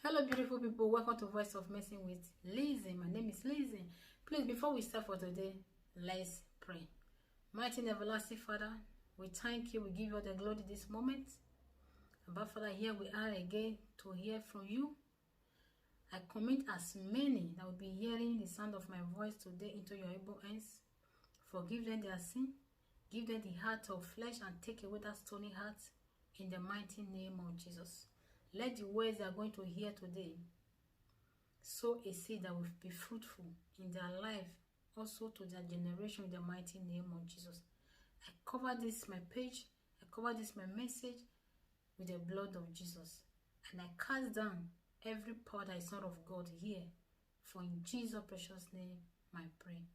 Hello, beautiful people. Welcome to Voice of Mercy with Lizzie. My name is Lizzie. Please, before we start for today, let's pray. Mighty and everlasting Father, we thank you. We give you all the glory this moment. But Father, here we are again to hear from you. I commit as many that will be hearing the sound of my voice today into your able hands. Forgive them their sin. Give them the heart of flesh and take away that stony heart in the mighty name of Jesus. Let the words they are going to hear today sow a seed that will be fruitful in their life, also to their generation, in the mighty name of Jesus. I cover this, my page, I cover this, my message, with the blood of Jesus. And I cast down every power that is not of God here. For in Jesus' precious name, I pray.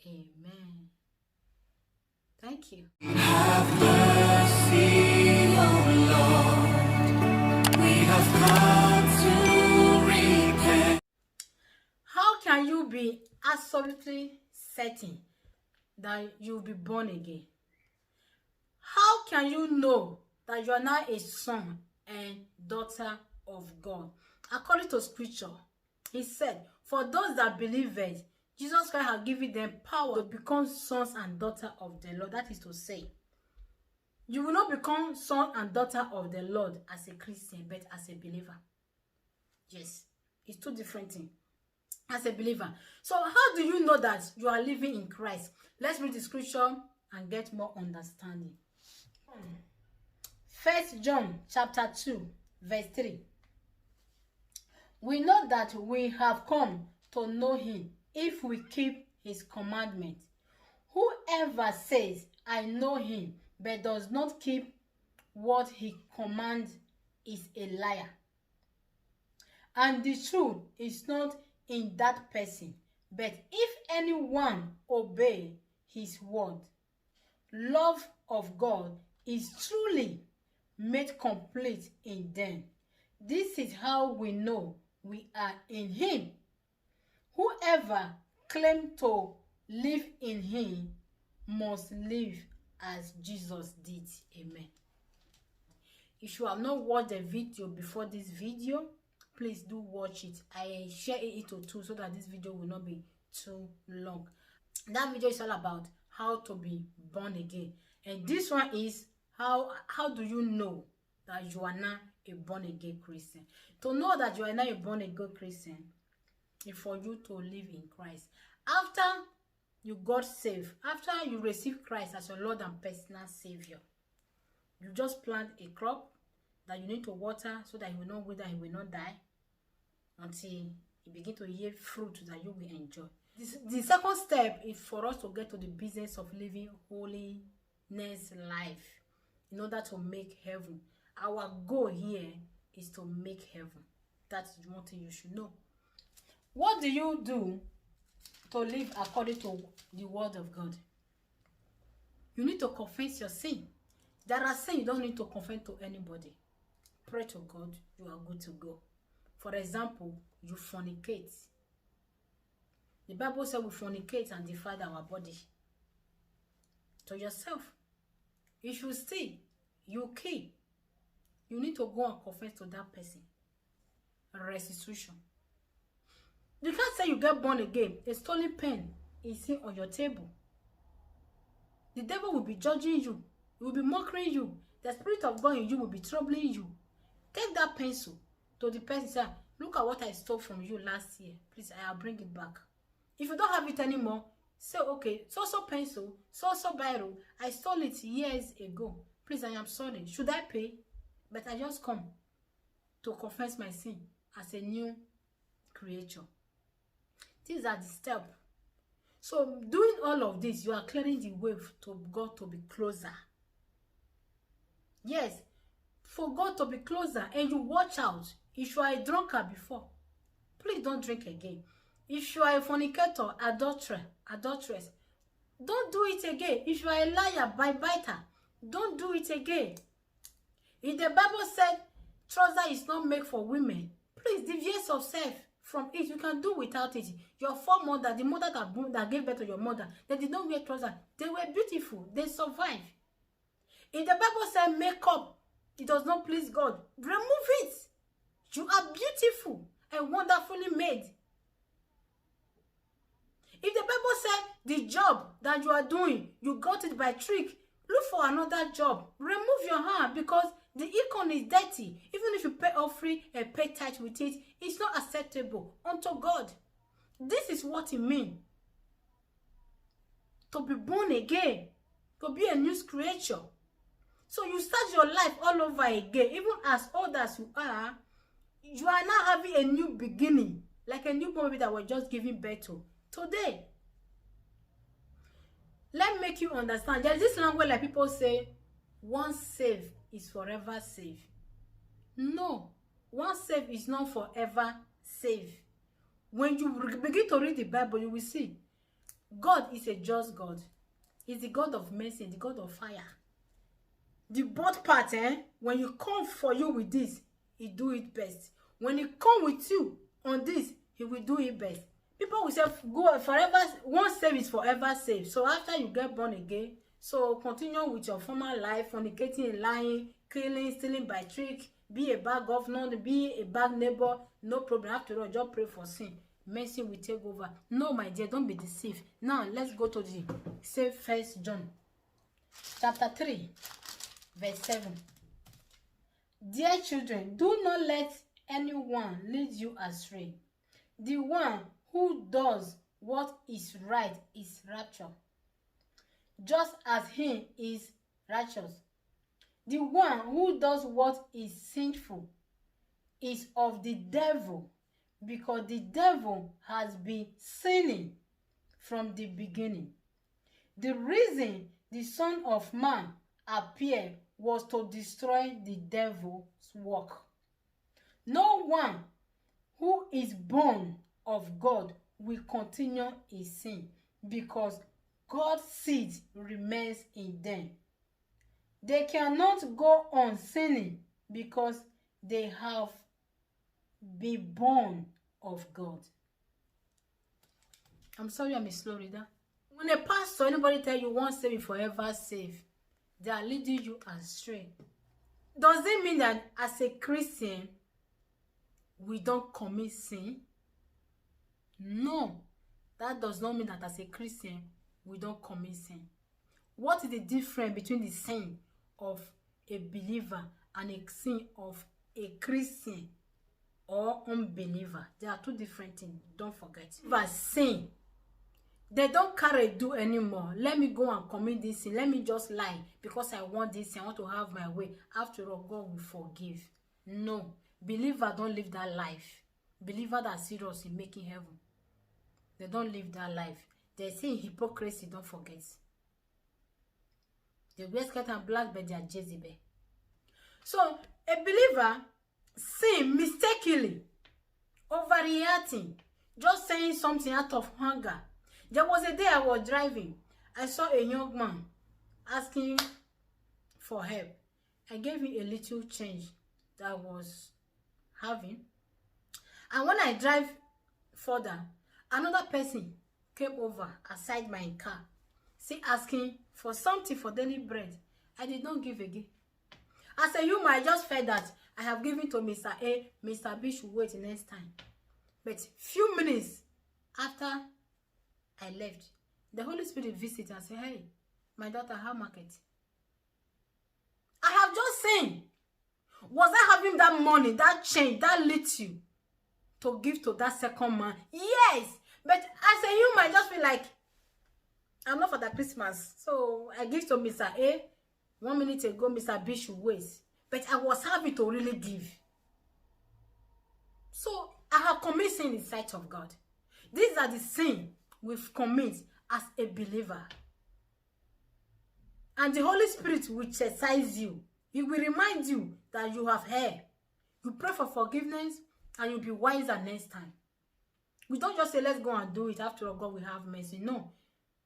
Amen. Thank you. Have mercy, O Lord. We have come to repent. How can you be absolutely certain that you'll be born again? How can you know that you are now a son and daughter of God? According to scripture, he said, for those that believe it, Jesus Christ has given them power to become sons and daughters of the Lord. That is to say, you will not become son and daughter of the Lord as a Christian, but as a believer. Yes, it's two different things. As a believer. So how do you know that you are living in Christ? Let's read the scripture and get more understanding. 1 John chapter 2, verse 3. We know that we have come to know him if we keep his commandment. Whoever says, I know him, but does not keep what he commands is a liar. And the truth is not in that person. But if anyone obey his word, love of God is truly made complete in them. This is how we know we are in him. Whoever claims to live in him must live as Jesus did. Amen. If you have not watched the video before this video, please do watch it. I share it to two so that this video will not be too long. That video is all about how to be born again, and this one is how do you know that you are now a born again Christian? To know that you are now a born again Christian is for you to live in Christ. After you got saved, after you receive Christ as your Lord and personal Savior, you just plant a crop that you need to water so that it will not wither, it will not die until you begin to yield fruit that you will enjoy. The second step is for us to get to the business of living holiness life in order to make heaven. Our goal here is to make heaven. That's one thing you should know. What do you do to live according to the word of God? You need to confess your sin. There are sins you don't need to confess to anybody. Pray to God, you are good to go. For example, you fornicate. The Bible says we fornicate and defile our body. To yourself. If you steal, you kill, you need to go and confess to that person. Restitution. You can't say you get born again. A stolen pen is seen on your table. The devil will be judging you. He will be mocking you. The spirit of God in you will be troubling you. Take that pencil to the person. Say, look at what I stole from you last year. Please, I'll bring it back. If you don't have it anymore, say, okay, so pencil, so biro, I stole it years ago. Please, I am sorry. Should I pay? But I just come to confess my sin as a new creature. These are the steps. So, doing all of this, you are clearing the way to God to be closer. Yes, for God to be closer, and you watch out. If you are a drunkard before, please don't drink again. If you are a fornicator, adulteress, don't do it again. If you are a liar, backbiter, don't do it again. If the Bible said trouser is not made for women, please deviate yourself from it. You can do without it. Your foremother, the mother that gave birth to your mother, they did not wear trousers. They were beautiful. They survived. If the Bible said makeup, it does not please God, remove it. You are beautiful and wonderfully made. If the Bible said the job that you are doing, you got it by trick, look for another job. Remove your hand, because the icon is dirty. Even if you pay offering and pay tithe with it, it's not acceptable unto God. This is what it means to be born again, to be a new creature. So you start your life all over again. Even as old as you are now having a new beginning, like a new baby that we're just giving birth to today. Let me make you understand. There's this language like people say, once saved is forever saved. No, once saved is not forever saved. When you begin to read the Bible, you will see God is a just God. He's the God of mercy, the God of fire. The both part, when you come for you with this, he do it best. When he come with you on this, he will do it best. People will say, go forever, once saved is forever saved. So after you get born again, so continue with your former life, fornicating, lying, killing, stealing by trick, be a bad governor, be a bad neighbor, no problem. After all, just pray for sin. Mercy will take over. No, my dear, don't be deceived. Now, let's go to the same 1 John chapter 3, verse 7. Dear children, do not let anyone lead you astray. The one who does what is right is righteous, just as he is righteous. The one who does what is sinful is of the devil, because the devil has been sinning from the beginning. The reason the Son of Man appeared was to destroy the devil's work. No one who is born of God will continue in sin, because God's seed remains in them. They cannot go on sinning because they have been born of God. I'm sorry, I'm a slow reader. When a pastor, anybody tell you once saved, forever saved, they are leading you astray. Does it mean that as a Christian, we don't commit sin? No, that does not mean that as a Christian, we don't commit sin. What is the difference between the sin of a believer and a sin of a Christian or unbeliever? There are two different things. Don't forget. But sin, they don't carry do anymore. Let me go and commit this sin. Let me just lie because I want this sin. I want to have my way. After all, God will forgive. No, believer don't live that life. Believer that are serious in making heaven, they don't live that life. They say hypocrisy. Don't forget. They wear skirt and black, but they are Jezebel. So a believer sin mistakenly, overreacting, just saying something out of hunger. There was a day I was driving. I saw a young man asking for help. I gave him a little change that I was having. And when I drive further, another person came over aside my car, still asking for something for daily bread. I did not give again. As a human, I just felt that I have given to Mr. A. Mr. B should wait next time. But few minutes after I left, the Holy Spirit visited and said, hey, my daughter, how market? I have just seen. Was I having that money, that change, that little to give to that second man? Yes. But as a human, I just feel like I'm not for that Christmas. So I give to Mr. A. 1 minute ago, Mr. B should wait. But I was happy to really give. So I have committed sin in the sight of God. These are the sins we've committed as a believer. And the Holy Spirit will chastise you. He will remind you that you have erred. You pray for forgiveness and you'll be wiser next time. We don't just say, let's go and do it. After all, God will have mercy. No.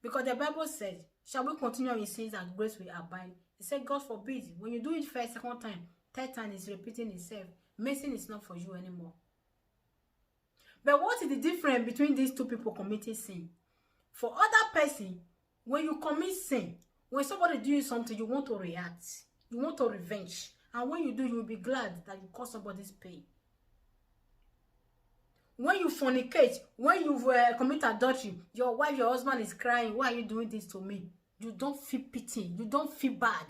Because the Bible says, shall we continue in sins and grace will abide? It said, God forbid. When you do it first, second time, third time is repeating itself. Mercy is not for you anymore. But what is the difference between these two people committing sin? For other person, when you commit sin, when somebody doing something, you want to react. You want to revenge. And when you do, you'll be glad that you caused somebody's pain. When you fornicate, when you commit adultery, your wife, your husband is crying, why are you doing this to me? You don't feel pity. You don't feel bad.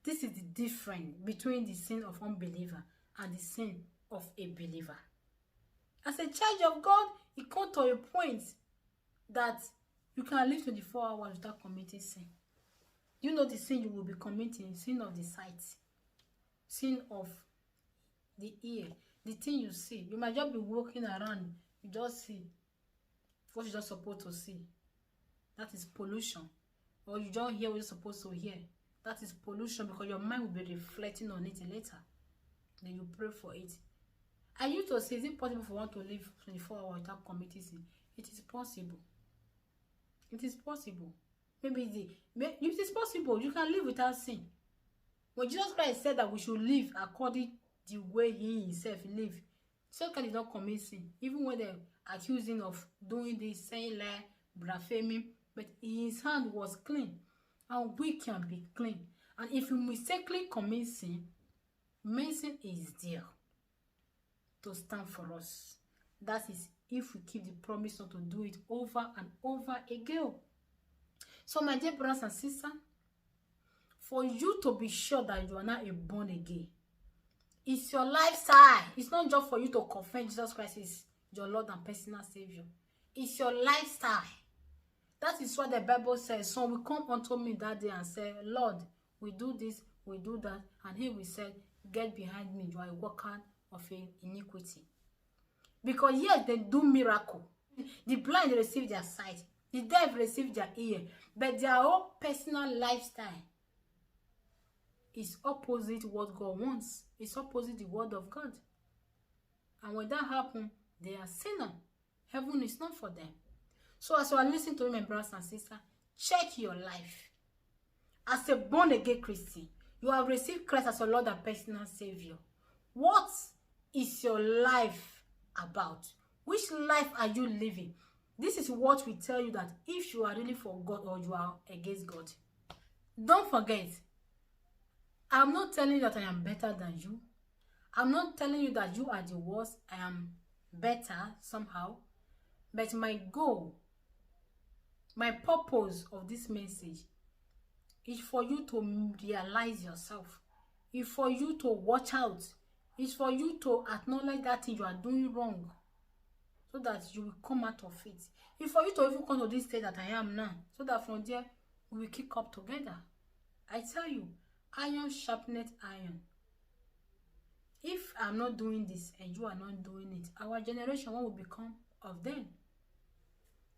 This is the difference between the sin of unbeliever and the sin of a believer. As a child of God, it comes to a point that you can live 24 hours without committing sin. You know the sin you will be committing, sin of the sight, sin of the ear, the thing you see. You might just be walking around, you just see what you're not supposed to see. That is pollution. Or you don't hear what you're supposed to hear. That is pollution, because your mind will be reflecting on it later. Then you pray for it. I used to say, is it possible for one to live 24 hours without committing sin? It is possible. It is possible. Maybe it is possible. You can live without sin. When Jesus Christ said that we should live according to the way he himself lived, so can he not commit sin? Even when they accuse him of doing this, saying lie, blaspheming, but his hand was clean, and we can be clean. And if you mistakenly commit sin, mercy is there to stand for us. That is if we keep the promise not to do it over and over again. So my dear brothers and sisters, for you to be sure that you are not a born again, it's your lifestyle. It's not just for you to confess Jesus Christ is your Lord and personal Savior. It's your lifestyle. That is what the Bible says. Some will come unto me that day and say, Lord, we do this, we do that. And he will say, get behind me, you are a worker of iniquity. Because yes, they do miracle. The blind receive their sight. The deaf receive their ear. But their own personal lifestyle is opposite what God wants. It's opposite the word of God. And when that happens, they are sinners. Heaven is not for them. So as you are listening to me, my brothers and sisters, check your life. As a born-again Christian, you have received Christ as your Lord and personal Savior. What is your life about? Which life are you living? This is what will tell you that if you are really for God or you are against God. Don't forget, I'm not telling you that I am better than you. I'm not telling you that you are the worst. I am better somehow. But my goal, my purpose of this message is for you to realize yourself. It's for you to watch out. It's for you to acknowledge that thing you are doing wrong, so that you will come out of it. It's for you to even come to this state that I am now, so that from there we will kick up together. I tell you, iron sharpeneth iron. If I'm not doing this and you are not doing it, our generation, what will become of them?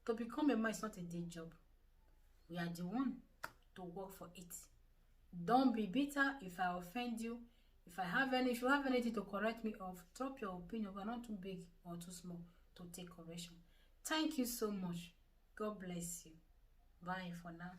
To become a man is not a day job. We are the one to work for it. Don't be bitter if I offend you. If you have anything to correct me of, drop your opinion. We are not too big or too small to take correction. Thank you so much. God bless you. Bye for now.